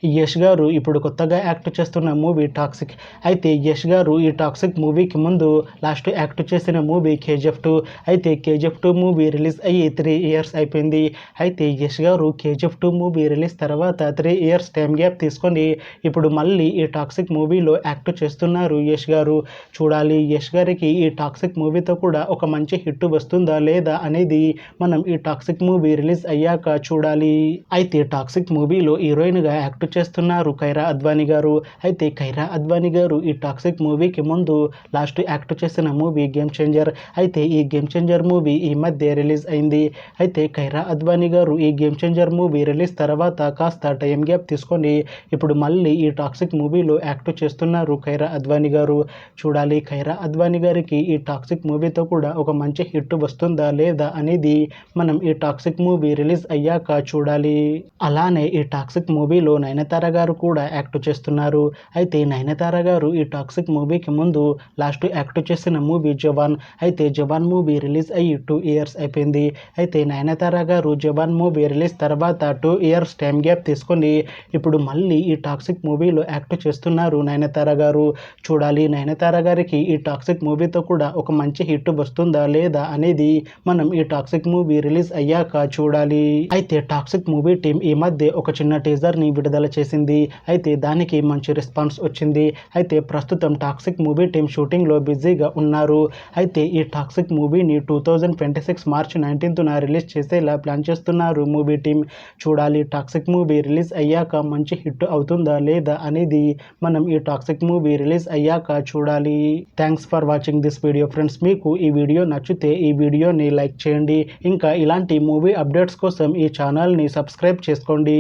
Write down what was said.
యష్ గారు ఇప్పుడు కొత్తగా యాక్ట్ చేస్తున్న మూవీ టాక్సిక్. అయితే యష్ గారు ఈ టాక్సిక్ మూవీకి ముందు లాస్ట్ యాక్ట్ చేసిన మూవీ కేజీఎఫ్ 2. అయితే కేజీఎఫ్ 2 మూవీ రిలీజ్ అయ్యి 3 ఇయర్స్ అయిపోయింది. అయితే యష్ గారు కేజీఎఫ్ 2 మూవీ రిలీజ్ తర్వాత 3 ఇయర్స్ టైం గ్యాప్ తీసుకొని ఇప్పుడు మళ్ళీ ఈ టాక్సిక్ మూవీలో యాక్ట్ చేస్తున్నారు యష్ గారు. చూడాలి యష్ గారికి ఈ టాక్సిక్ మూవీతో కూడా ఒక మంచి హిట్ వస్తుందా లేదా అనేది మనం ఈ టాక్సిక్ మూవీ రిలీజ్ అయ్యాక చూడాలి. అయితే టాక్సిక్ మూవీలో హీరోయిన్గా యాక్ట్ చేస్తున్నారు కైరా అద్వానీ గారు. అయితే కైరా అద్వానీ గారు ఈ టాక్సిక్ మూవీకి ముందు లాస్ట్ యాక్ట్ చేసిన మూవీ గేమ్ చేంజర్. అయితే ఈ గేమ్ చేంజర్ మూవీ ఈ మధ్య రిలీజ్ అయింది. అయితే కైరా అద్వానీ గారు ఈ గేమ్ చేంజర్ మూవీ రిలీజ్ తర్వాత కాస్త టైం గ్యాప్ తీసుకొని ఇప్పుడు మళ్ళీ ఈ టాక్సిక్ మూవీలో యాక్ట్ చేస్తున్నారు కైరా అద్వానీ గారు. చూడాలి కైరా అద్వానీ గారికి ఈ టాక్సిక్ మూవీతో కూడా ఒక మంచి హిట్ వస్తుందా లేదా అనేది మనం ఈ టాక్సిక్ మూవీ రిలీజ్ అయ్యాక చూడాలి. అలానే ఈ టాక్సిక్ మూవీలో నయనతార గారు కూడా యాక్ట్ చేస్తున్నారు. అయితే నయనతార గారు ఈ టాక్సిక్ మూవీకి ముందు లాస్ట్ యాక్ట్ చేసిన మూవీ జవాన్. అయితే జవాన్ మూవీ రిలీజ్ అయ్యి 2 ఇయర్స్ అయిపోయింది. అయితే నయనతార గారు జవాన్ మూవీ రిలీజ్ తర్వాత 2 ఇయర్స్ టైం గ్యాప్ తీసుకొని ఇప్పుడు మళ్ళీ ఈ టాక్సిక్ మూవీలో యాక్ట్ చేస్తున్నారు నయనతార గారు. చూడాలి నయనతార గారికి ఈ టాక్సిక్ మూవీతో కూడా ఒక మంచి హిట్ వస్తుందా లేదా అనేది మనం ఈ టాక్సిక్ మూవీ రిలీజ్ అయ్యాక చూడాలి. అయితే టాక్సిక్ మూవీ టీం ఈ మధ్య ఒక చిన్న టీజర్ని విడుదల చేసింది. అయితే దానికి మంచి రెస్పాన్స్ వచ్చింది. అయితే ప్రస్తుతం టాక్సిక్ మూవీ టీం షూటింగ్లో బిజీగా ఉన్నారు. అయితే ఈ టాక్సిక్ మూవీని 2026 మార్చి 19న రిలీజ్ చేసేలా ప్లాన్ చేస్తున్నారు మూవీ టీం. చూడాలి టాక్సిక్ మూవీ రిలీజ్ అయ్యాక మంచి హిట్ అవుతుందా లేదా అనేది మనం ఈ టాక్సిక్ మూవీ రిలీజ్ అయ్యాక చూడాలి. Thanks for watching this video friends. మీకు ఈ వీడియో నచ్చితే ఈ వీడియోని లైక్ చేయండి. ఇంకా ఇలాంటి మూవీ అప్డేట్స్ కోసం ఈ ఛానల్ని సబ్స్క్రైబ్ చేసుకోండి.